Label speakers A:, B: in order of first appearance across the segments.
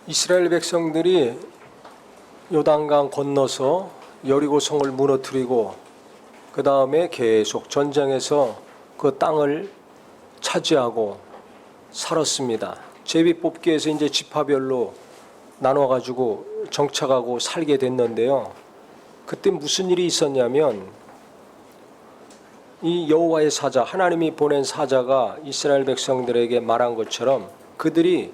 A: 이스라엘 백성들이 요단강 건너서 여리고성을 무너뜨리고 그 다음에 계속 전쟁에서 그 땅을 차지하고 살았습니다. 제비뽑기에서 이제 지파별로 나눠가지고 정착하고 살게 됐는데요. 그때 무슨 일이 있었냐면 이 여호와의 사자, 하나님이 보낸 사자가 이스라엘 백성들에게 말한 것처럼 그들이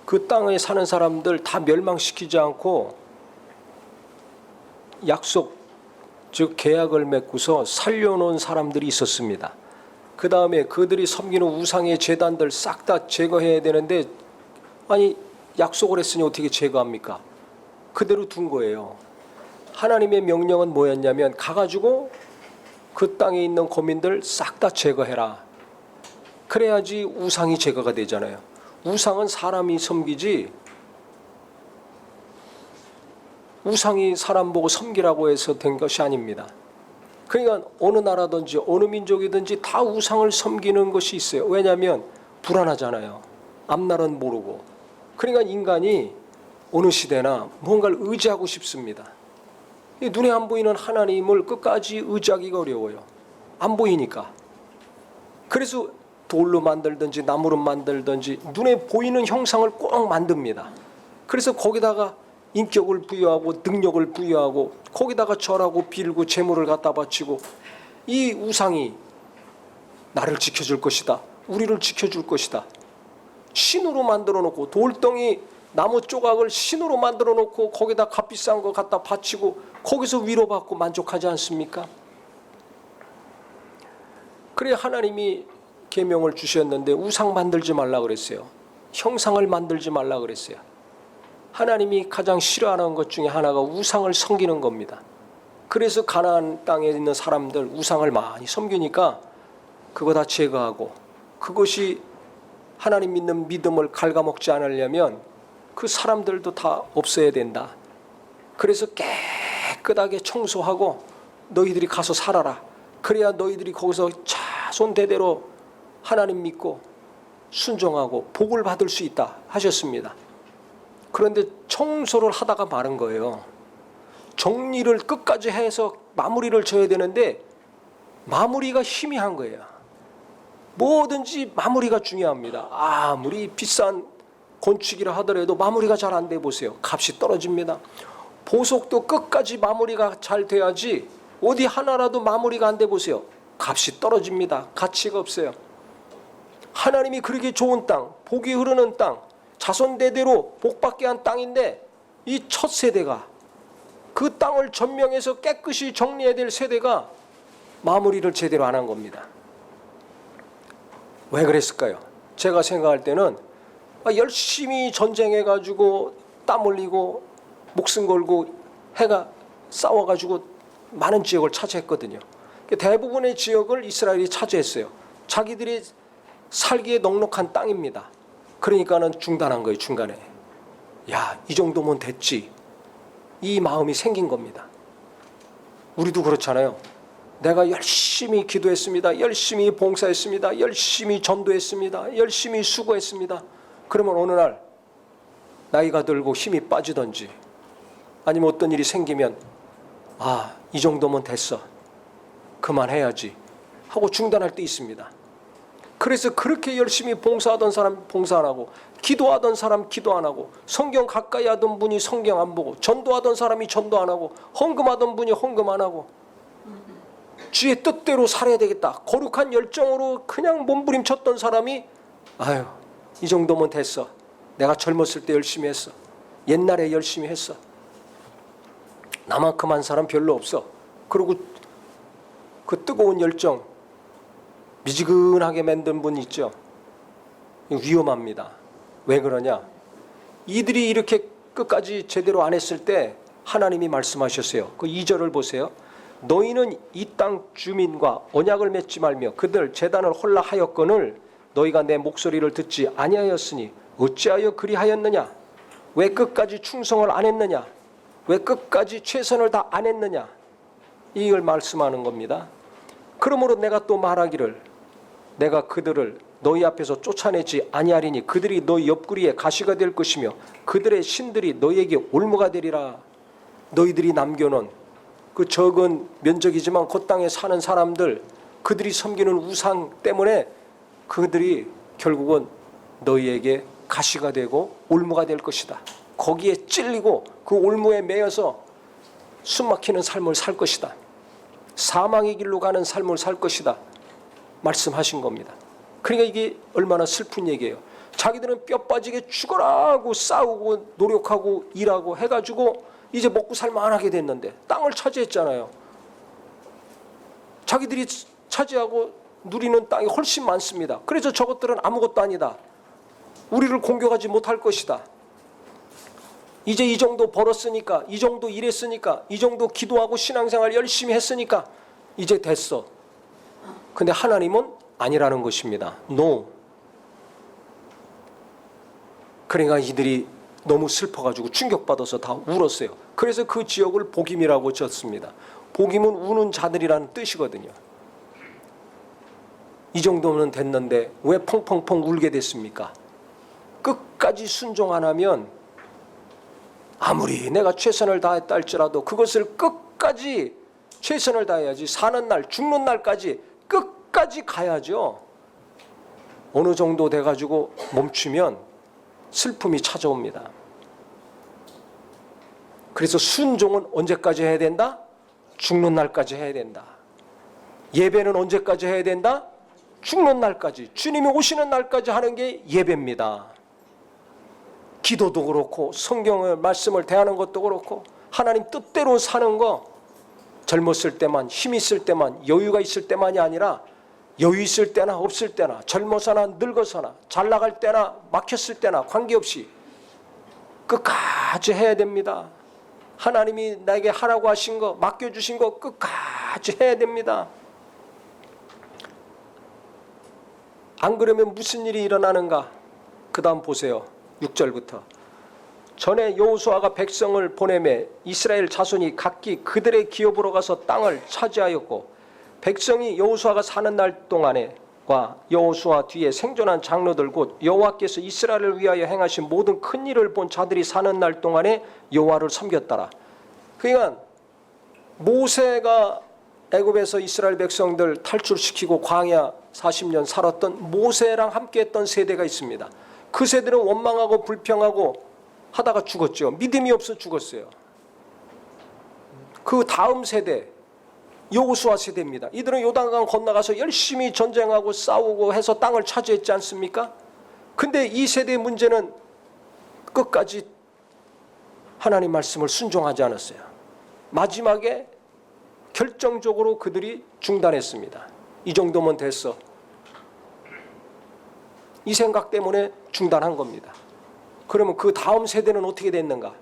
A: 그 땅에 사는 사람들 다 멸망시키지 않고 약속, 즉 계약을 맺고서 살려놓은 사람들이 있었습니다. 그 다음에 그들이 섬기는 우상의 제단들 싹 다 제거해야 되는데 아니 약속을 했으니 어떻게 제거합니까? 그대로 둔 거예요. 하나님의 명령은 뭐였냐면 가가지고 그 땅에 있는 거민들 싹 다 제거해라. 그래야지 우상이 제거가 되잖아요. 우상은 사람이 섬기지 우상이 사람 보고 섬기라고 해서 된 것이 아닙니다. 그러니까 어느 나라든지 어느 민족이든지 다 우상을 섬기는 것이 있어요. 왜냐하면 불안하잖아요. 앞날은 모르고. 그러니까 인간이 어느 시대나 뭔가를 의지하고 싶습니다. 눈에 안 보이는 하나님을 끝까지 의지하기가 어려워요. 안 보이니까. 그래서 돌로 만들든지 나무로 만들든지 눈에 보이는 형상을 꼭 만듭니다. 그래서 거기다가 인격을 부여하고 능력을 부여하고 거기다가 절하고 빌고 재물을 갖다 바치고 이 우상이 나를 지켜줄 것이다. 우리를 지켜줄 것이다. 신으로 만들어 놓고 돌덩이 나무 조각을 신으로 만들어 놓고 거기다 값비싼 거 갖다 바치고 거기서 위로받고 만족하지 않습니까? 그래 하나님이 계명을 주셨는데 우상 만들지 말라 그랬어요. 형상을 만들지 말라 그랬어요. 하나님이 가장 싫어하는 것 중에 하나가 우상을 섬기는 겁니다. 그래서 가나안 땅에 있는 사람들 우상을 많이 섬기니까 그거 다 제거하고 그것이 하나님 믿는 믿음을 갉아먹지 않으려면 그 사람들도 다 없어야 된다. 그래서 깨끗하게 청소하고 너희들이 가서 살아라. 그래야 너희들이 거기서 자손 대대로 하나님 믿고 순종하고 복을 받을 수 있다 하셨습니다. 그런데 청소를 하다가 마른 거예요. 정리를 끝까지 해서 마무리를 져야 되는데 마무리가 희미한 거예요. 뭐든지 마무리가 중요합니다. 아무리 비싼 건축이라 하더라도 마무리가 잘 안 돼 보세요. 값이 떨어집니다. 보석도 끝까지 마무리가 잘 돼야지 어디 하나라도 마무리가 안 돼 보세요. 값이 떨어집니다. 가치가 없어요. 하나님이 그렇게 좋은 땅, 복이 흐르는 땅, 자손 대대로 복받게 한 땅인데 이 첫 세대가 그 땅을 전명해서 깨끗이 정리해야 될 세대가 마무리를 제대로 안 한 겁니다. 왜 그랬을까요? 제가 생각할 때는 열심히 전쟁해가지고 땀 흘리고 목숨 걸고 해가 싸워가지고 많은 지역을 차지했거든요. 대부분의 지역을 이스라엘이 차지했어요. 자기들이 살기에 넉넉한 땅입니다. 그러니까는 중단한 거예요. 중간에. 야, 이 정도면 됐지. 이 마음이 생긴 겁니다. 우리도 그렇잖아요. 내가 열심히 기도했습니다. 열심히 봉사했습니다. 열심히 전도했습니다. 열심히 수고했습니다. 그러면 어느 날 나이가 들고 힘이 빠지든지 아니면 어떤 일이 생기면 이 정도면 됐어. 그만해야지 하고 중단할 때 있습니다. 그래서 그렇게 열심히 봉사하던 사람 봉사 안 하고 기도하던 사람 기도 안 하고 성경 가까이 하던 분이 성경 안 보고 전도하던 사람이 전도 안 하고 헌금하던 분이 헌금 안 하고 주의 뜻대로 살아야 되겠다. 거룩한 열정으로 그냥 몸부림쳤던 사람이 이 정도면 됐어. 내가 젊었을 때 열심히 했어. 옛날에 열심히 했어. 나만큼 한 사람 별로 없어. 그리고 그 뜨거운 열정 미지근하게 만든 분 있죠. 위험합니다. 왜 그러냐? 이들이 이렇게 끝까지 제대로 안 했을 때 하나님이 말씀하셨어요. 그 2절을 보세요. 너희는 이 땅 주민과 언약을 맺지 말며 그들 제단을 헐락하였거늘 너희가 내 목소리를 듣지 아니하였으니 어찌하여 그리하였느냐? 왜 끝까지 충성을 안 했느냐? 왜 끝까지 최선을 다 안 했느냐? 이걸 말씀하는 겁니다. 그러므로 내가 또 말하기를 내가 그들을 너희 앞에서 쫓아내지 아니하리니 그들이 너희 옆구리에 가시가 될 것이며 그들의 신들이 너희에게 올무가 되리라. 너희들이 남겨놓은 그 적은 면적이지만 그 땅에 사는 사람들, 그들이 섬기는 우상 때문에 그들이 결국은 너희에게 가시가 되고 올무가 될 것이다. 거기에 찔리고 그 올무에 매여서 숨막히는 삶을 살 것이다. 사망의 길로 가는 삶을 살 것이다. 말씀하신 겁니다. 그러니까 이게 얼마나 슬픈 얘기예요. 자기들은 뼈 빠지게 죽어라 하고 싸우고 노력하고 일하고 해가지고 이제 먹고 살만하게 됐는데 땅을 차지했잖아요. 자기들이 차지하고 누리는 땅이 훨씬 많습니다. 그래서 저것들은 아무것도 아니다. 우리를 공격하지 못할 것이다. 이제 이 정도 벌었으니까, 이 정도 일했으니까, 이 정도 기도하고 신앙생활 열심히 했으니까 이제 됐어. 근데 하나님은 아니라는 것입니다. No. 그러니까 이들이 너무 슬퍼가지고 충격받아서 다 울었어요. 그래서 그 지역을 복임이라고 지었습니다. 복임은 우는 자들이라는 뜻이거든요. 이 정도면 됐는데 왜 펑펑펑 울게 됐습니까? 끝까지 순종 안 하면 아무리 내가 최선을 다했다 할지라도 그것을 끝까지 최선을 다해야지. 사는 날 죽는 날까지 끝까지 가야죠. 어느 정도 돼가지고 멈추면 슬픔이 찾아옵니다. 그래서 순종은 언제까지 해야 된다? 죽는 날까지 해야 된다. 예배는 언제까지 해야 된다? 죽는 날까지, 주님이 오시는 날까지 하는 게 예배입니다. 기도도 그렇고 성경의 말씀을 대하는 것도 그렇고 하나님 뜻대로 사는 거, 젊었을 때만, 힘 있을 때만, 여유가 있을 때만이 아니라 여유 있을 때나 없을 때나, 젊어서나 늙어서나, 잘 나갈 때나 막혔을 때나 관계없이 끝까지 해야 됩니다. 하나님이 나에게 하라고 하신 거, 맡겨주신 거 끝까지 해야 됩니다. 안 그러면 무슨 일이 일어나는가? 그 다음 보세요. 6절부터. 전에 여호수아가 백성을 보내매 이스라엘 자손이 각기 그들의 기업으로 가서 땅을 차지하였고, 백성이 여호수아가 사는 날 동안에와 여호수아 뒤에 생존한 장로들 곧 여호와께서 이스라엘을 위하여 행하신 모든 큰 일을 본 자들이 사는 날 동안에 여호와를 섬겼더라. 그러니까 모세가 애굽에서 이스라엘 백성들 탈출시키고 광야 40년 살았던 모세랑 함께했던 세대가 있습니다. 그 세대는 원망하고 불평하고 하다가 죽었죠. 믿음이 없어 죽었어요. 그 다음 세대 여호수아 세대입니다. 이들은 요단강 건너가서 열심히 전쟁하고 싸우고 해서 땅을 차지했지 않습니까? 근데 이 세대의 문제는 끝까지 하나님 말씀을 순종하지 않았어요. 마지막에 결정적으로 그들이 중단했습니다. 이 정도면 됐어. 이 생각 때문에 중단한 겁니다. 그러면 그 다음 세대는 어떻게 됐는가?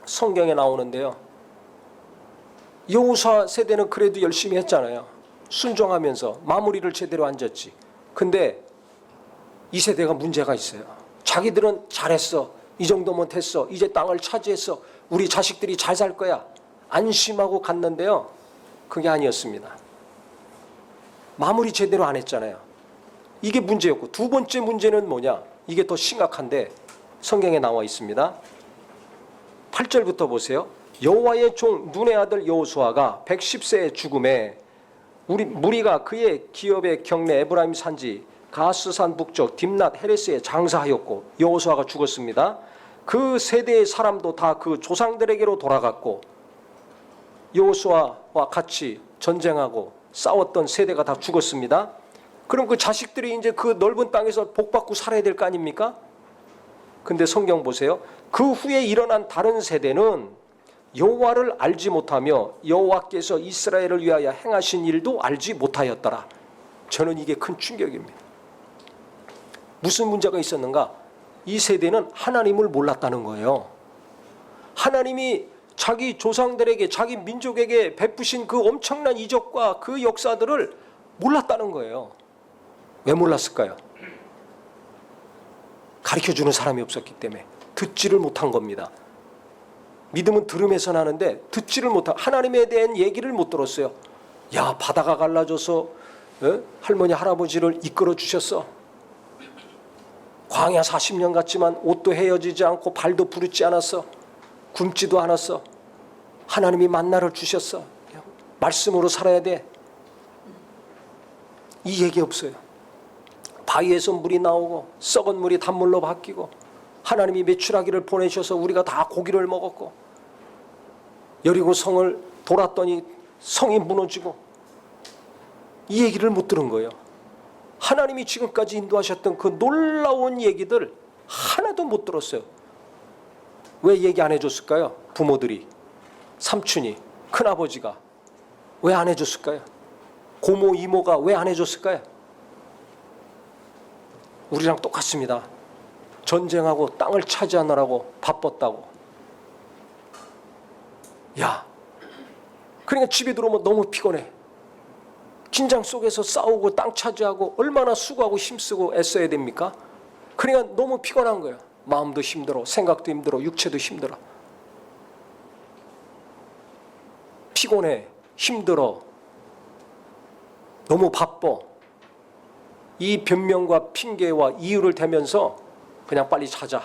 A: 성경에 나오는데요. 여호수아 세대는 그래도 열심히 했잖아요. 순종하면서 마무리를 제대로 앉았지. 근데 이 세대가 문제가 있어요. 자기들은 잘했어. 이 정도면 됐어. 이제 땅을 차지했어. 우리 자식들이 잘 살 거야. 안심하고 갔는데요. 그게 아니었습니다. 마무리 제대로 안 했잖아요. 이게 문제였고, 두 번째 문제는 뭐냐? 이게 더 심각한데 성경에 나와 있습니다. 8절부터 보세요. 여호와의 종 눈의 아들 여호수아가 110세에 죽음에 무리가 그의 기업의 경내 에브라임 산지 가스산 북쪽 딥낫 헤레스에 장사하였고 여호수아가 죽었습니다. 그 세대의 사람도 다 그 조상들에게로 돌아갔고 여호수아와 같이 전쟁하고 싸웠던 세대가 다 죽었습니다. 그럼 그 자식들이 이제 그 넓은 땅에서 복받고 살아야 될 거 아닙니까? 근데 성경 보세요. 그 후에 일어난 다른 세대는 여호와를 알지 못하며 여호와께서 이스라엘을 위하여 행하신 일도 알지 못하였더라. 저는 이게 큰 충격입니다. 무슨 문제가 있었는가? 이 세대는 하나님을 몰랐다는 거예요. 하나님이 자기 조상들에게, 자기 민족에게 베푸신 그 엄청난 이적과 그 역사들을 몰랐다는 거예요. 왜 몰랐을까요? 가르쳐주는 사람이 없었기 때문에 듣지를 못한 겁니다. 믿음은 들음에서 나는데 듣지를 못한, 하나님에 대한 얘기를 못 들었어요. 야, 바다가 갈라져서 할머니 할아버지를 이끌어 주셨어. 광야 40년 갔지만 옷도 헤어지지 않고 발도 부르지 않았어. 굶지도 않았어. 하나님이 만나를 주셨어. 말씀으로 살아야 돼. 이 얘기 없어요. 바위에서 물이 나오고 썩은 물이 단물로 바뀌고 하나님이 메추라기를 보내셔서 우리가 다 고기를 먹었고 여리고 성을 돌았더니 성이 무너지고 이 얘기를 못 들은 거예요. 하나님이 지금까지 인도하셨던 그 놀라운 얘기들 하나도 못 들었어요. 왜 얘기 안 해줬을까요? 부모들이, 삼촌이, 큰아버지가 왜 안 해줬을까요? 고모, 이모가 왜 안 해줬을까요? 우리랑 똑같습니다. 전쟁하고 땅을 차지하느라고 바빴다고. 야, 그러니까 집에 들어오면 너무 피곤해. 긴장 속에서 싸우고 땅 차지하고 얼마나 수고하고 힘쓰고 애써야 됩니까? 그러니까 너무 피곤한 거야. 마음도 힘들어, 생각도 힘들어, 육체도 힘들어. 피곤해, 힘들어, 너무 바빠. 이 변명과 핑계와 이유를 대면서 그냥 빨리 자자.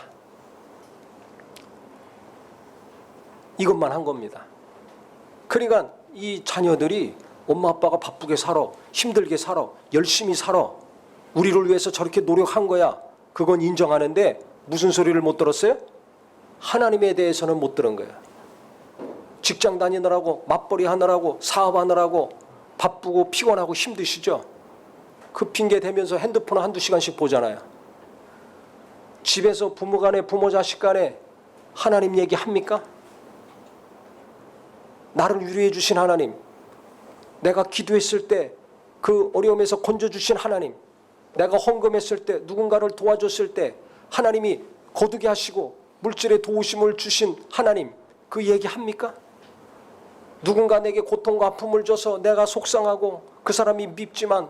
A: 이것만 한 겁니다. 그러니까 이 자녀들이 엄마 아빠가 바쁘게 살아, 힘들게 살아, 열심히 살아, 우리를 위해서 저렇게 노력한 거야. 그건 인정하는데 무슨 소리를 못 들었어요? 하나님에 대해서는 못 들은 거야. 직장 다니느라고, 맞벌이 하느라고, 사업하느라고 바쁘고 피곤하고 힘드시죠? 그 핑계 대면서 핸드폰 한두 시간씩 보잖아요. 집에서 부모 간에, 부모 자식 간에 하나님 얘기 합니까? 나를 위로해 주신 하나님, 내가 기도했을 때 그 어려움에서 건져주신 하나님, 내가 헌금했을 때, 누군가를 도와줬을 때 하나님이 거두게 하시고 물질의 도우심을 주신 하나님, 그 얘기 합니까? 누군가 내게 고통과 아픔을 줘서 내가 속상하고 그 사람이 밉지만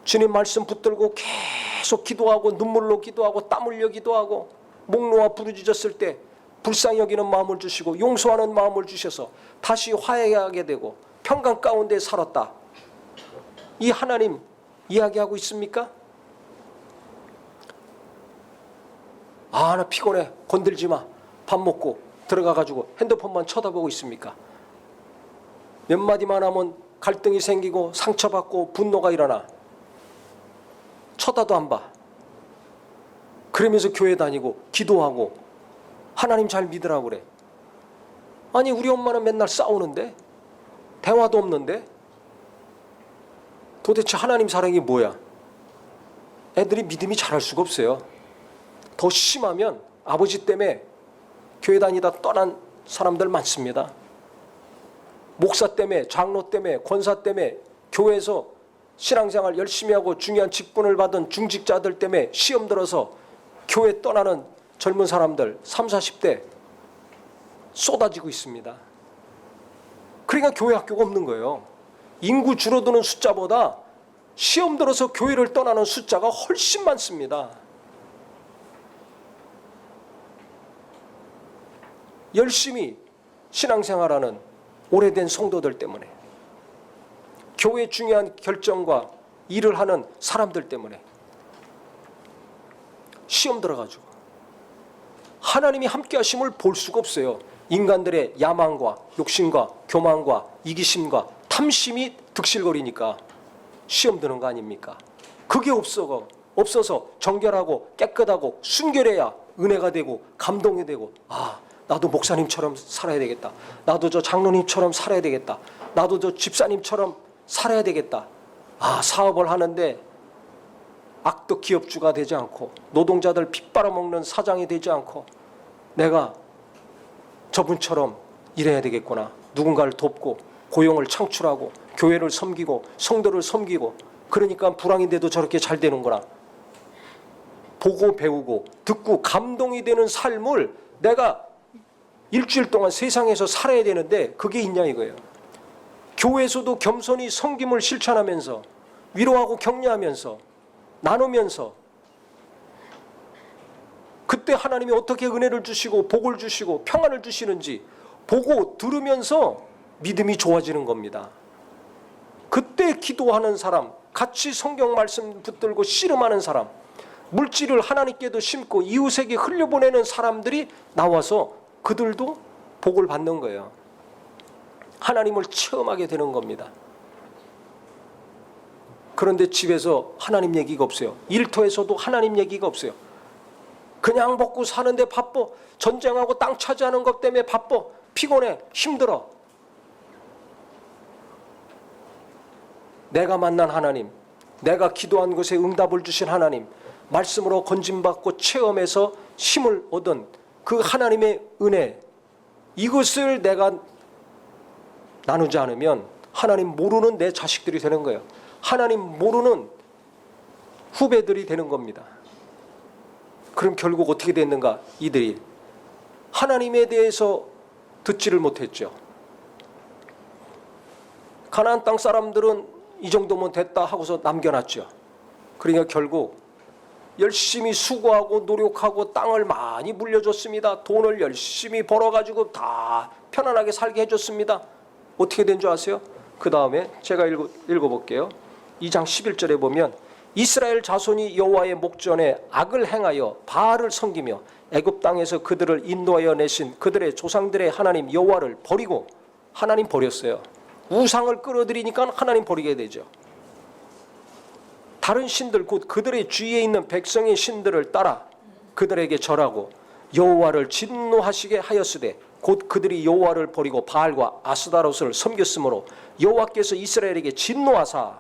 A: 주님 말씀 붙들고 계속 기도하고 눈물로 기도하고 땀 흘려 기도하고 목 놓아 부르짖었을 때 불쌍히 여기는 마음을 주시고 용서하는 마음을 주셔서 다시 화해하게 되고 평강 가운데 살았다. 이 하나님 이야기하고 있습니까? 아, 나 피곤해. 건들지 마. 밥 먹고 들어가가지고 핸드폰만 쳐다보고 있습니까? 몇 마디만 하면 갈등이 생기고 상처받고 분노가 일어나. 쳐다도 안 봐. 그러면서 교회 다니고 기도하고 하나님 잘 믿으라고 그래. 아니, 우리 엄마는 맨날 싸우는데, 대화도 없는데 도대체 하나님 사랑이 뭐야? 애들이 믿음이 자랄 수가 없어요. 더 심하면 아버지 때문에 교회 다니다 떠난 사람들 많습니다. 목사 때문에, 장로 때문에, 권사 때문에 교회에서 신앙생활 열심히 하고 중요한 직분을 받은 중직자들 때문에 시험 들어서 교회 떠나는 젊은 사람들 30, 40대 쏟아지고 있습니다. 그러니까 교회 학교가 없는 거예요. 인구 줄어드는 숫자보다 시험 들어서 교회를 떠나는 숫자가 훨씬 많습니다. 열심히 신앙생활하는 오래된 성도들 때문에, 교회 중요한 결정과 일을 하는 사람들 때문에 시험 들어가지고 하나님이 함께 하심을 볼 수가 없어요. 인간들의 야망과 욕심과 교만과 이기심과 탐심이 득실거리니까 시험 드는 거 아닙니까? 그게 없어서 정결하고 깨끗하고 순결해야 은혜가 되고 감동이 되고, 아, 나도 목사님처럼 살아야 되겠다. 나도 저 장로님처럼 살아야 되겠다. 나도 저 집사님처럼 살아야 되겠다. 아, 사업을 하는데 악덕 기업주가 되지 않고 노동자들 피 빨아먹는 사장이 되지 않고 내가 저분처럼 일해야 되겠구나. 누군가를 돕고 고용을 창출하고 교회를 섬기고 성도를 섬기고, 그러니까 불황인데도 저렇게 잘 되는구나. 보고 배우고 듣고 감동이 되는 삶을 내가 일주일 동안 세상에서 살아야 되는데 그게 있냐 이거예요. 교회에서도 겸손히 섬김을 실천하면서 위로하고 격려하면서 나누면서, 그때 하나님이 어떻게 은혜를 주시고 복을 주시고 평안을 주시는지 보고 들으면서 믿음이 좋아지는 겁니다. 그때 기도하는 사람, 같이 성경 말씀 붙들고 씨름하는 사람, 물질을 하나님께도 심고 이웃에게 흘려보내는 사람들이 나와서 그들도 복을 받는 거예요. 하나님을 체험하게 되는 겁니다. 그런데 집에서 하나님 얘기가 없어요. 일터에서도 하나님 얘기가 없어요. 그냥 먹고 사는데 바빠. 전쟁하고 땅 차지하는 것 때문에 바빠. 피곤해. 힘들어. 내가 만난 하나님, 내가 기도한 것에 응답을 주신 하나님, 말씀으로 건짐받고 체험해서 힘을 얻은 그 하나님의 은혜, 이것을 내가 나누지 않으면 하나님 모르는 내 자식들이 되는 거예요. 하나님 모르는 후배들이 되는 겁니다. 그럼 결국 어떻게 됐는가? 이들이 하나님에 대해서 듣지를 못했죠. 가나안 땅 사람들은 이 정도면 됐다 하고서 남겨놨죠. 그러니까 결국 열심히 수고하고 노력하고 땅을 많이 물려줬습니다. 돈을 열심히 벌어가지고 다 편안하게 살게 해줬습니다. 어떻게 된 줄 아세요? 그 다음에 제가 읽어볼게요. 2장 11절에 보면 이스라엘 자손이 여호와의 목전에 악을 행하여 바알을 섬기며 애굽 땅에서 그들을 인도하여 내신 그들의 조상들의 하나님 여호와를 버리고, 하나님 버렸어요. 우상을 끌어들이니까 하나님 버리게 되죠. 다른 신들 곧 그들의 주위에 있는 백성의 신들을 따라 그들에게 절하고 여호와를 진노하시게 하였으되 곧 그들이 여호와를 버리고 바알과 아스다롯을 섬겼으므로 여호와께서 이스라엘에게 진노하사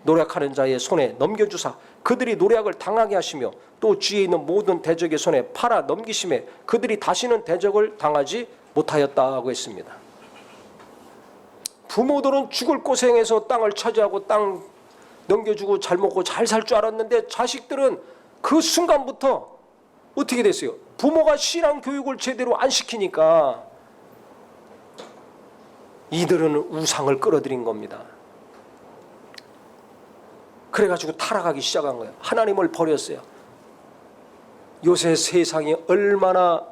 A: 노력하는 자의 손에 넘겨주사 그들이 노력을 당하게 하시며 또 주위에 있는 모든 대적의 손에 팔아 넘기심에 그들이 다시는 대적을 당하지 못하였다고 했습니다. 부모들은 죽을 고생해서 땅을 차지하고 땅 넘겨주고 잘 먹고 잘 살 줄 알았는데 자식들은 그 순간부터 어떻게 됐어요? 부모가 신앙 교육을 제대로 안 시키니까 이들은 우상을 끌어들인 겁니다. 그래가지고 타락하기 시작한 거예요. 하나님을 버렸어요. 요새 세상이 얼마나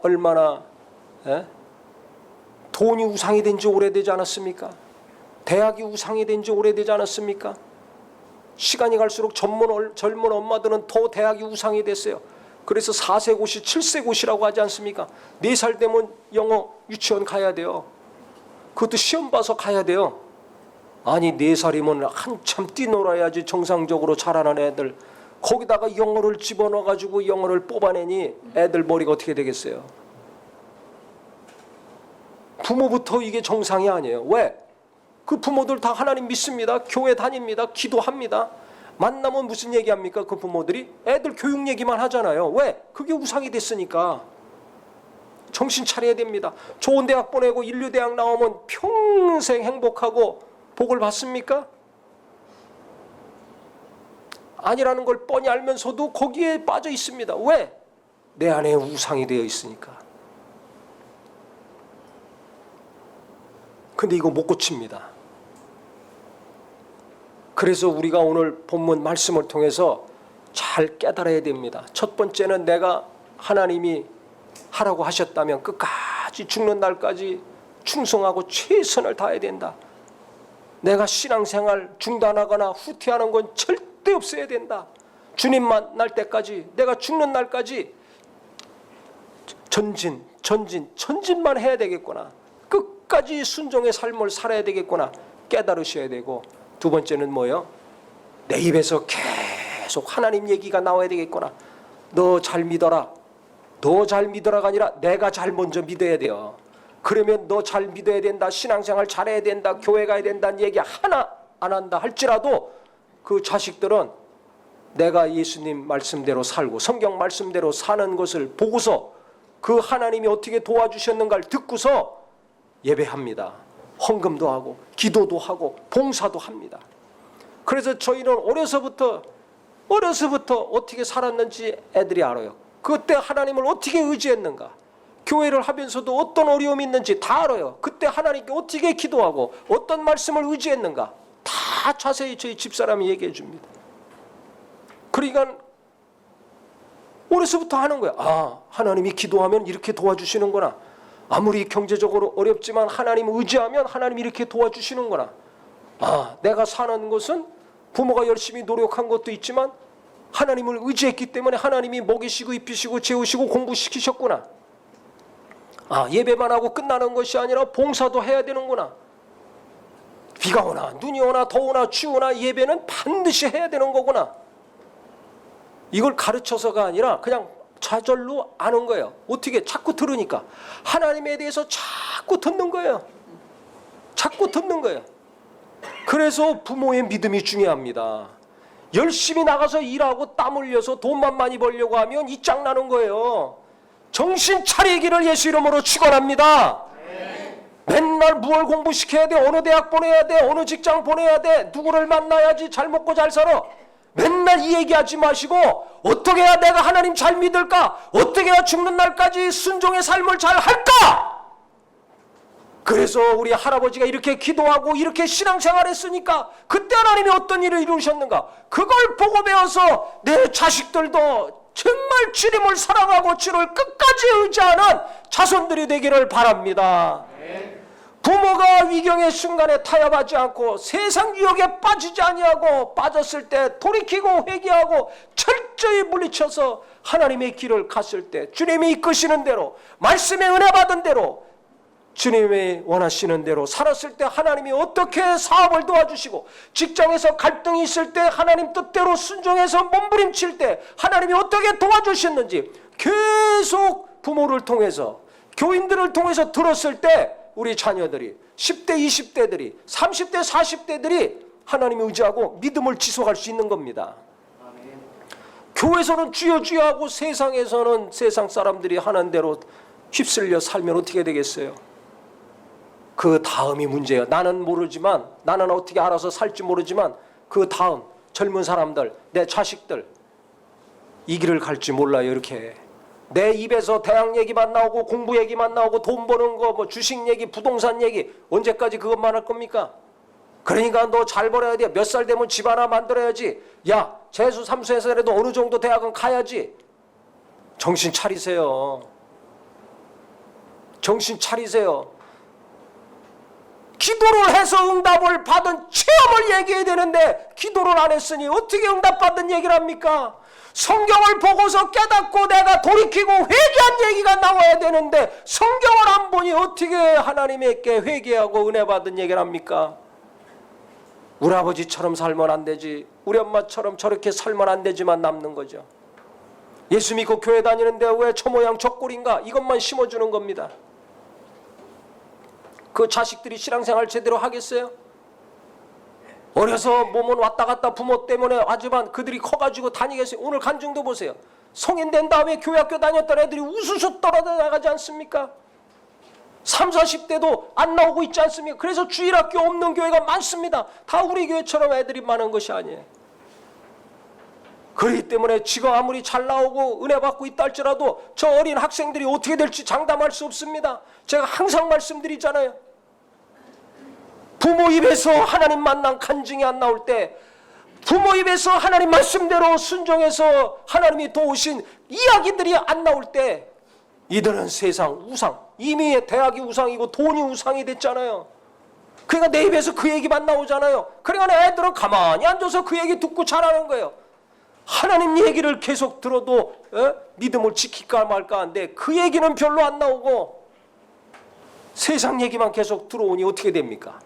A: 돈이 우상이 된 지 오래되지 않았습니까? 대학이 우상이 된 지 오래되지 않았습니까? 시간이 갈수록 젊은 엄마들은 더 대학이 우상이 됐어요. 그래서 4세 고시, 7세 고시라고 하지 않습니까? 4살 되면 영어 유치원 가야 돼요. 그것도 시험 봐서 가야 돼요. 아니 4살이면 한참 뛰놀아야지 정상적으로 자라는 애들, 거기다가 영어를 집어넣어가지고 영어를 뽑아내니 애들 머리가 어떻게 되겠어요? 부모부터 이게 정상이 아니에요. 왜? 그 부모들 다 하나님 믿습니다. 교회 다닙니다. 기도합니다. 만나면 무슨 얘기합니까? 그 부모들이 애들 교육 얘기만 하잖아요. 왜? 그게 우상이 됐으니까. 정신 차려야 됩니다. 좋은 대학 보내고 인류대학 나오면 평생 행복하고 복을 받습니까? 아니라는 걸 뻔히 알면서도 거기에 빠져 있습니다. 왜? 내 안에 우상이 되어 있으니까. 근데 이거 못 고칩니다. 그래서 우리가 오늘 본문 말씀을 통해서 잘 깨달아야 됩니다. 첫 번째는 내가 하나님이 하라고 하셨다면 끝까지 죽는 날까지 충성하고 최선을 다해야 된다. 내가 신앙생활 중단하거나 후퇴하는 건 절대 없어야 된다. 주님 만날 때까지, 내가 죽는 날까지 전진만 해야 되겠구나. 끝까지 순종의 삶을 살아야 되겠구나. 깨달으셔야 되고, 두 번째는 뭐예요? 내 입에서 계속 하나님 얘기가 나와야 되겠구나. 너 잘 믿어라. 너 잘 믿어라가 아니라 내가 잘 먼저 믿어야 돼요. 그러면 너 잘 믿어야 된다. 신앙생활 잘해야 된다. 교회 가야 된다는 얘기 하나 안 한다 할지라도 그 자식들은 내가 예수님 말씀대로 살고 성경 말씀대로 사는 것을 보고서 그 하나님이 어떻게 도와주셨는가를 듣고서 예배합니다. 헌금도 하고 기도도 하고 봉사도 합니다. 그래서 저희는 어려서부터 어떻게 살았는지 애들이 알아요. 그때 하나님을 어떻게 의지했는가, 교회를 하면서도 어떤 어려움이 있는지 다 알아요. 그때 하나님께 어떻게 기도하고 어떤 말씀을 의지했는가 다 자세히 저희 집사람이 얘기해 줍니다. 그러니까 어려서부터 하는 거야. 아, 하나님이 기도하면 이렇게 도와주시는구나. 아무리 경제적으로 어렵지만 하나님 의지하면 하나님이 이렇게 도와주시는구나. 아, 내가 사는 것은 부모가 열심히 노력한 것도 있지만 하나님을 의지했기 때문에 하나님이 먹이시고 입히시고 재우시고 공부시키셨구나. 예배만 하고 끝나는 것이 아니라 봉사도 해야 되는구나. 비가 오나 눈이 오나 더우나 추우나 예배는 반드시 해야 되는 거구나. 이걸 가르쳐서가 아니라 그냥 좌절로 아는 거예요. 어떻게? 자꾸 들으니까 하나님에 대해서 자꾸 듣는 거예요. 자꾸 듣는 거예요. 그래서 부모의 믿음이 중요합니다. 열심히 나가서 일하고 땀 흘려서 돈만 많이 벌려고 하면 이 짱 나는 거예요. 정신 차리기를 예수 이름으로 축원합니다. 맨날 무얼 공부시켜야 돼, 어느 대학 보내야 돼, 어느 직장 보내야 돼, 누구를 만나야지 잘 먹고 잘 살아. 맨날 이 얘기하지 마시고 어떻게 해야 내가 하나님 잘 믿을까? 어떻게 해야 죽는 날까지 순종의 삶을 잘 할까? 그래서 우리 할아버지가 이렇게 기도하고 이렇게 신앙생활 했으니까 그때 하나님이 어떤 일을 이루셨는가? 그걸 보고 배워서 내 자식들도 정말 주님을 사랑하고 주를 끝까지 의지하는 자손들이 되기를 바랍니다. 부모가 위경의 순간에 타협하지 않고 세상 유혹에 빠지지 아니하고 빠졌을 때 돌이키고 회개하고 철저히 물리쳐서 하나님의 길을 갔을 때 주님이 이끄시는 대로 말씀에 은혜 받은 대로 주님이 원하시는 대로 살았을 때 하나님이 어떻게 사업을 도와주시고 직장에서 갈등이 있을 때 하나님 뜻대로 순종해서 몸부림칠 때 하나님이 어떻게 도와주셨는지 계속 부모를 통해서 교인들을 통해서 들었을 때 우리 자녀들이 10대 20대들이 30대 40대들이 하나님을 의지하고 믿음을 지속할 수 있는 겁니다. 교회에서는 주여 주여 하고 세상에서는 세상 사람들이 하는 대로 휩쓸려 살면 어떻게 되겠어요? 그 다음이 문제예요. 나는 모르지만 나는 어떻게 알아서 살지 모르지만 그 다음 젊은 사람들 내 자식들 이 길을 갈지 몰라요. 이렇게 내 입에서 대학 얘기만 나오고 공부 얘기만 나오고 돈 버는 거 뭐 주식 얘기 부동산 얘기 언제까지 그것만 할 겁니까? 그러니까 너 잘 벌어야 돼. 몇 살 되면 집 하나 만들어야지. 야 재수 삼수해서라도 어느 정도 대학은 가야지. 정신 차리세요. 정신 차리세요. 기도를 해서 응답을 받은 체험을 얘기해야 되는데 기도를 안 했으니 어떻게 응답받은 얘기를 합니까? 성경을 보고서 깨닫고 내가 돌이키고 회개한 얘기가 나와야 되는데 성경을 안 보니 어떻게 하나님께 회개하고 은혜 받은 얘기를 합니까? 우리 아버지처럼 살면 안 되지, 우리 엄마처럼 저렇게 살면 안 되지만 남는 거죠. 예수 믿고 교회 다니는데 왜 저 모양 저 꼴인가? 이것만 심어주는 겁니다. 그 자식들이 신앙생활 제대로 하겠어요? 어려서 몸은 왔다 갔다 부모 때문에 하지만 그들이 커가지고 다니겠어요? 오늘 간증도 보세요. 성인 된 다음에 교회학교 다녔던 애들이 우수수 떨어져나가지 않습니까? 30, 40대도 안 나오고 있지 않습니까? 그래서 주일학교 없는 교회가 많습니다. 다 우리 교회처럼 애들이 많은 것이 아니에요. 그렇기 때문에 지가 아무리 잘 나오고 은혜 받고 있다 할지라도 저 어린 학생들이 어떻게 될지 장담할 수 없습니다. 제가 항상 말씀드리잖아요. 부모 입에서 하나님 만난 간증이 안 나올 때, 부모 입에서 하나님 말씀대로 순종해서 하나님이 도우신 이야기들이 안 나올 때 이들은 세상 우상, 이미 대학이 우상이고 돈이 우상이 됐잖아요. 그러니까 내 입에서 그 얘기만 나오잖아요. 그러니까 애들은 가만히 앉아서 그 얘기 듣고 자라는 거예요. 하나님 얘기를 계속 들어도 믿음을 지킬까 말까 하는데 그 얘기는 별로 안 나오고 세상 얘기만 계속 들어오니 어떻게 됩니까?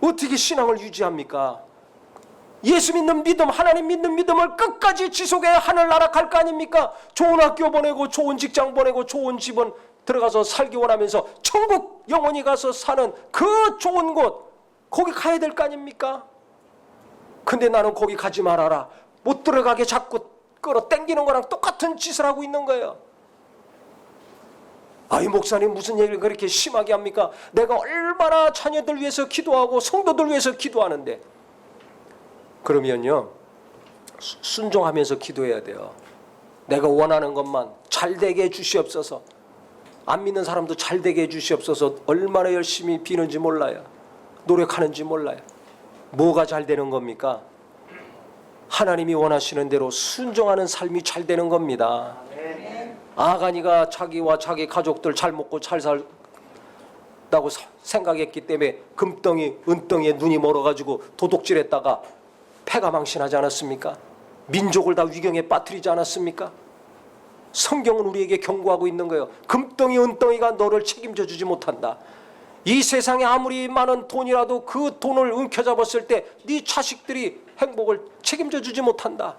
A: 어떻게 신앙을 유지합니까? 예수 믿는 믿음, 하나님 믿는 믿음을 끝까지 지속해야 하늘나라 갈 거 아닙니까? 좋은 학교 보내고 좋은 직장 보내고 좋은 집은 들어가서 살기 원하면서 천국 영원히 가서 사는 그 좋은 곳, 거기 가야 될 거 아닙니까? 근데 나는 거기 가지 말아라, 못 들어가게 자꾸 끌어 당기는 거랑 똑같은 짓을 하고 있는 거예요. 아이 목사님 무슨 얘기를 그렇게 심하게 합니까? 내가 얼마나 자녀들 위해서 기도하고 성도들 위해서 기도하는데. 그러면요, 순종하면서 기도해야 돼요. 내가 원하는 것만 잘 되게 해주시옵소서. 안 믿는 사람도 잘 되게 해주시옵소서. 얼마나 열심히 비는지 몰라요. 노력하는지 몰라요. 뭐가 잘 되는 겁니까? 하나님이 원하시는 대로 순종하는 삶이 잘 되는 겁니다. 아가니가 자기와 자기 가족들 잘 먹고 잘 살, 맞다고 생각했기 때문에 금덩이 은덩이에 눈이 멀어가지고 도둑질했다가 패가 망신하지 않았습니까? 민족을 다 위경에 빠뜨리지 않았습니까? 성경은 우리에게 경고하고 있는 거예요. 금덩이 은덩이가 너를 책임져 주지 못한다. 이 세상에 아무리 많은 돈이라도 그 돈을 움켜잡았을 때 네 자식들이 행복을 책임져 주지 못한다.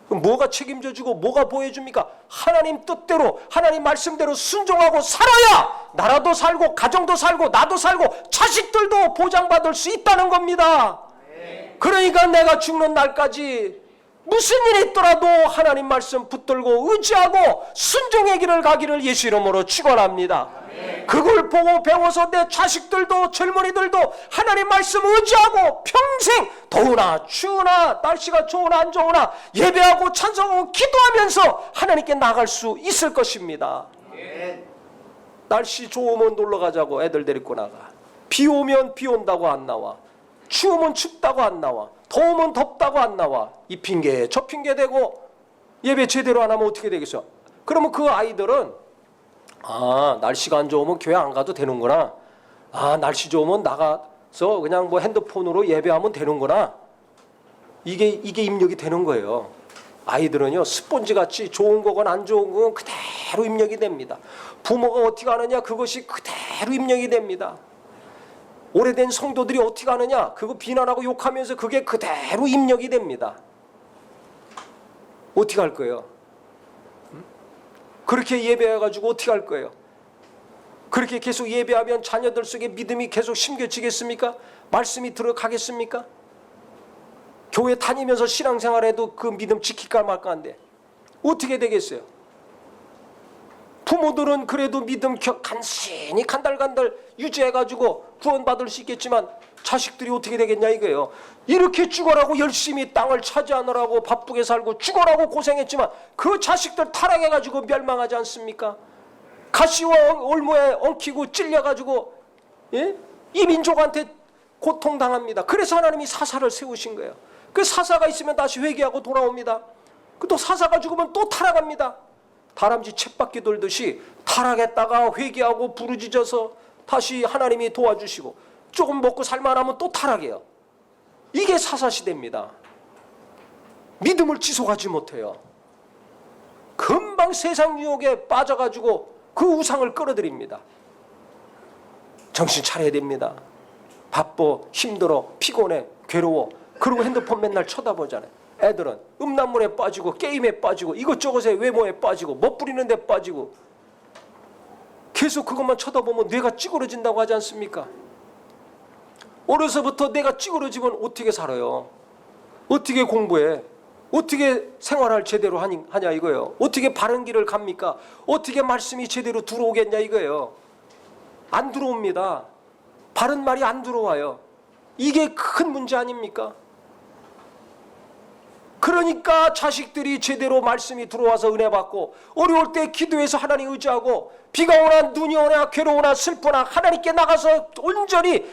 A: 뭐가 책임져 주고 뭐가 보여줍니까? 하나님 뜻대로 하나님 말씀대로 순종하고 살아야 나라도 살고 가정도 살고 나도 살고 자식들도 보장받을 수 있다는 겁니다. 그러니까 내가 죽는 날까지 무슨 일이 있더라도 하나님 말씀 붙들고 의지하고 순종의 길을 가기를 예수 이름으로 축원합니다. 그걸 보고 배워서 내 자식들도 젊은이들도 하나님 말씀 의지하고 평생 더우나 추우나 날씨가 좋으나 안 좋으나 예배하고 찬송하고 기도하면서 하나님께 나갈 수 있을 것입니다. 날씨 좋으면 놀러 가자고 애들 데리고 나가. 비 오면 비 온다고 안 나와. 추우면 춥다고 안 나와. 더우면 덥다고 안 나와. 이 핑계 저 핑계 대고 예배 제대로 안 하면 어떻게 되겠어? 그러면 그 아이들은 날씨가 안 좋으면 교회 안 가도 되는구나. 날씨 좋으면 나가서 그냥 뭐 핸드폰으로 예배하면 되는구나. 이게 입력이 되는 거예요. 아이들은요 스폰지같이 좋은 거건 안 좋은 거건 그대로 입력이 됩니다. 부모가 어떻게 하느냐 그것이 그대로 입력이 됩니다. 오래된 성도들이 어떻게 하느냐 그거 비난하고 욕하면서 그게 그대로 입력이 됩니다. 어떻게 할 거예요? 그렇게 예배해가지고 어떻게 할 거예요? 그렇게 계속 예배하면 자녀들 속에 믿음이 계속 심겨지겠습니까? 말씀이 들어가겠습니까? 교회 다니면서 신앙생활해도 그 믿음 지킬까 말까 한데 어떻게 되겠어요? 부모들은 그래도 믿음 간신히 간달간달 유지해가지고 구원받을 수 있겠지만 자식들이 어떻게 되겠냐 이거예요. 이렇게 죽어라고 열심히 땅을 차지하느라고 바쁘게 살고 죽어라고 고생했지만 그 자식들 타락해가지고 멸망하지 않습니까? 가시와 올무에 엉키고 찔려가지고 이 민족한테 고통당합니다. 그래서 하나님이 사사를 세우신 거예요. 그 사사가 있으면 다시 회개하고 돌아옵니다. 또 사사가 죽으면 또 타락합니다. 다람쥐 쳇바퀴 돌듯이 타락했다가 회개하고 부르짖어서 다시 하나님이 도와주시고 조금 먹고 살만하면 또 타락해요. 이게 사사시대입니다. 믿음을 지속하지 못해요. 금방 세상 유혹에 빠져가지고 그 우상을 끌어들입니다. 정신 차려야 됩니다. 바빠, 힘들어, 피곤해, 괴로워. 그리고 핸드폰 맨날 쳐다보잖아요. 애들은 음란물에 빠지고 게임에 빠지고 이것저것에 외모에 빠지고 멋부리는 데 빠지고 계속 그것만 쳐다보면 뇌가 찌그러진다고 하지 않습니까? 어려서부터 뇌가 찌그러지면 어떻게 살아요? 어떻게 공부해? 어떻게 생활할 제대로 하냐 이거예요. 어떻게 바른 길을 갑니까? 어떻게 말씀이 제대로 들어오겠냐 이거예요. 안 들어옵니다. 바른 말이 안 들어와요. 이게 큰 문제 아닙니까? 그러니까 자식들이 제대로 말씀이 들어와서 은혜 받고 어려울 때 기도해서 하나님 의지하고 비가 오나 눈이 오나 괴로우나 슬프나 하나님께 나가서 온전히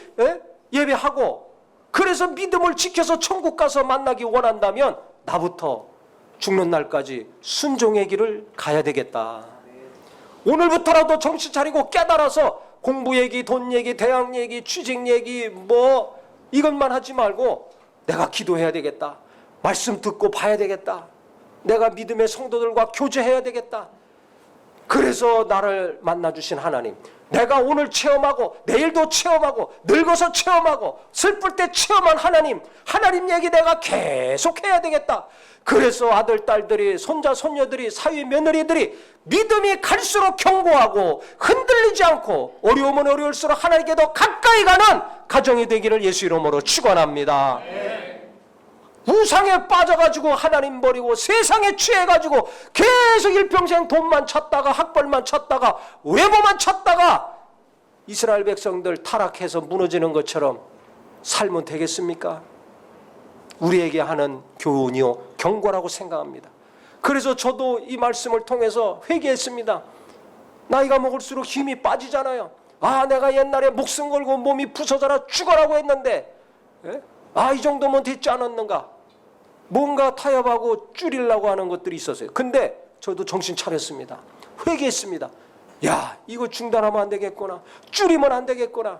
A: 예배하고 그래서 믿음을 지켜서 천국 가서 만나기 원한다면 나부터 죽는 날까지 순종의 길을 가야 되겠다. 오늘부터라도 정신 차리고 깨달아서 공부 얘기, 돈 얘기, 대학 얘기, 취직 얘기 뭐 이것만 하지 말고 내가 기도해야 되겠다. 말씀 듣고 봐야 되겠다. 내가 믿음의 성도들과 교제해야 되겠다. 그래서 나를 만나주신 하나님, 내가 오늘 체험하고 내일도 체험하고 늙어서 체험하고 슬플 때 체험한 하나님 얘기 내가 계속 해야 되겠다. 그래서 아들, 딸들이, 손자, 손녀들이, 사위, 며느리들이 믿음이 갈수록 견고하고 흔들리지 않고 어려우면 어려울수록 하나님께 더 가까이 가는 가정이 되기를 예수 이름으로 축원합니다. 우상에 빠져가지고 하나님 버리고 세상에 취해가지고 계속 일평생 돈만 찾다가 학벌만 찾다가 외모만 찾다가 이스라엘 백성들 타락해서 무너지는 것처럼 살면 되겠습니까? 우리에게 하는 교훈이요 경고라고 생각합니다. 그래서 저도 이 말씀을 통해서 회개했습니다. 나이가 먹을수록 힘이 빠지잖아요. 내가 옛날에 목숨 걸고 몸이 부서져라 죽어라고 했는데 이 정도면 됐지 않았는가? 뭔가 타협하고 줄이려고 하는 것들이 있었어요. 근데 저도 정신 차렸습니다. 회개했습니다. 야, 이거 중단하면 안 되겠구나. 줄이면 안 되겠구나.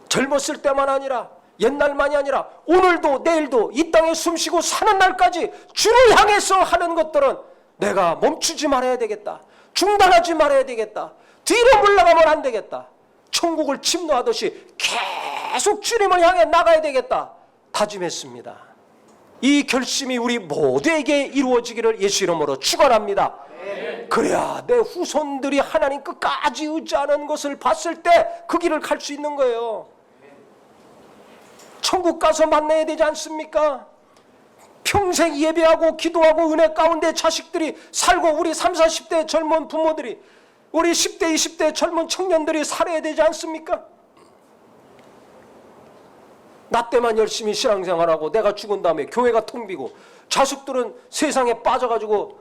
A: 젊었을 때만 아니라 옛날만이 아니라 오늘도 내일도 이 땅에 숨쉬고 사는 날까지 주를 향해서 하는 것들은 내가 멈추지 말아야 되겠다. 중단하지 말아야 되겠다. 뒤로 물러가면 안 되겠다. 천국을 침노하듯이 계속 주님을 향해 나가야 되겠다. 다짐했습니다. 이 결심이 우리 모두에게 이루어지기를 예수 이름으로 축원합니다. 그래야 내 후손들이 하나님 끝까지 의지하는 것을 봤을 때 그 길을 갈 수 있는 거예요. 천국 가서 만나야 되지 않습니까? 평생 예배하고 기도하고 은혜 가운데 자식들이 살고 우리 30, 40대 젊은 부모들이 우리 10대, 20대 젊은 청년들이 살아야 되지 않습니까? 나 때만 열심히 신앙생활하고 내가 죽은 다음에 교회가 텅 비고 자식들은 세상에 빠져가지고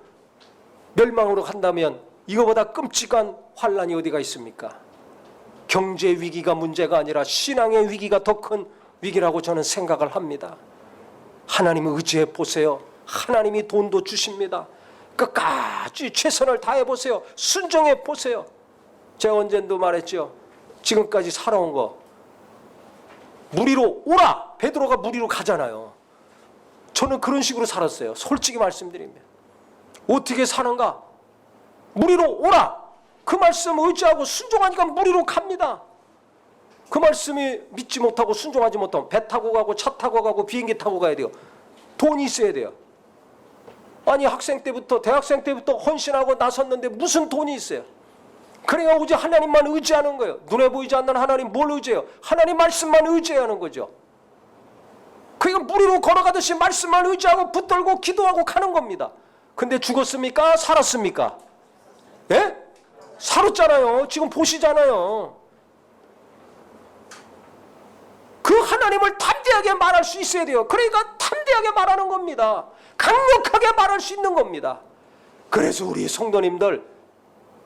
A: 멸망으로 간다면 이거보다 끔찍한 환난이 어디가 있습니까? 경제 위기가 문제가 아니라 신앙의 위기가 더 큰 위기라고 저는 생각을 합니다. 하나님을 의지해 보세요. 하나님이 돈도 주십니다. 끝까지 최선을 다해 보세요. 순종해 보세요. 제가 언젠도 말했죠. 지금까지 살아온 거 무리로 오라. 베드로가 무리로 가잖아요. 저는 그런 식으로 살았어요. 솔직히 말씀드리면. 어떻게 사는가? 무리로 오라. 그 말씀 의지하고 순종하니까 무리로 갑니다. 그 말씀이 믿지 못하고 순종하지 못하면 배 타고 가고 차 타고 가고 비행기 타고 가야 돼요. 돈이 있어야 돼요. 아니 학생 때부터 대학생 때부터 헌신하고 나섰는데 무슨 돈이 있어요? 그러니까 오직 하나님만 의지하는 거예요. 눈에 보이지 않는 하나님 뭘 의지해요? 하나님 말씀만 의지하는 거죠. 그러니까 무리로 걸어가듯이 말씀만 의지하고 붙들고 기도하고 가는 겁니다. 근데 죽었습니까? 살았습니까? 예? 살았잖아요. 지금 보시잖아요. 그 하나님을 담대하게 말할 수 있어야 돼요. 그러니까 담대하게 말하는 겁니다. 강력하게 말할 수 있는 겁니다. 그래서 우리 성도님들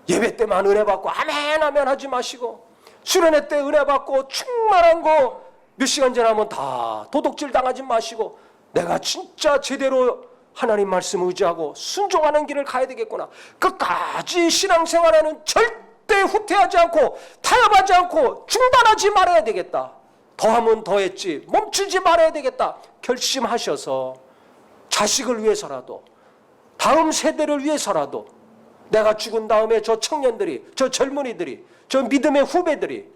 A: 예배 때만 은혜 받고 아멘 아멘 하지 마시고 수련회 때 은혜 받고 충만한 거 몇 시간 지나면 다 도둑질 당하지 마시고 내가 진짜 제대로 하나님 말씀 의지하고 순종하는 길을 가야 되겠구나. 끝까지 신앙생활에는 절대 후퇴하지 않고 타협하지 않고 중단하지 말아야 되겠다. 더하면 더했지 멈추지 말아야 되겠다. 결심하셔서 자식을 위해서라도 다음 세대를 위해서라도 내가 죽은 다음에 저 청년들이 저 젊은이들이 저 믿음의 후배들이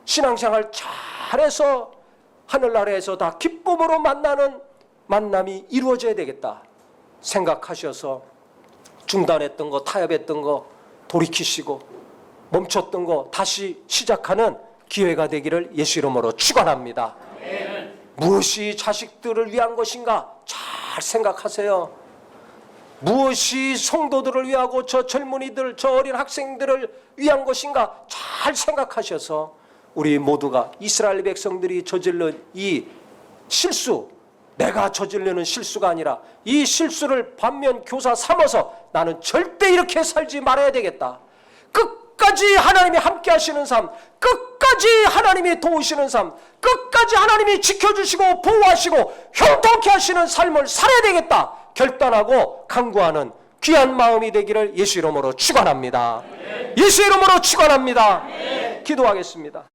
A: 신앙생활 잘해서 하늘나라에서 다 기쁨으로 만나는 만남이 이루어져야 되겠다 생각하셔서 중단했던 거 타협했던 거 돌이키시고 멈췄던 거 다시 시작하는 기회가 되기를 예수 이름으로 축원합니다. 무엇이 자식들을 위한 것인가 잘 생각하세요. 무엇이 성도들을 위하고 저 젊은이들 저 어린 학생들을 위한 것인가 잘 생각하셔서 우리 모두가 이스라엘 백성들이 저질른 이 실수 내가 저지르는 실수가 아니라 이 실수를 반면 교사 삼아서 나는 절대 이렇게 살지 말아야 되겠다. 끝까지 하나님이 함께 하시는 삶, 끝까지 하나님이 도우시는 삶, 끝까지 하나님이 지켜주시고 보호하시고 형통케 하시는 삶을 살아야 되겠다 결단하고 강구하는 귀한 마음이 되기를 예수 이름으로 축원합니다. 예수 이름으로 축원합니다. 기도하겠습니다.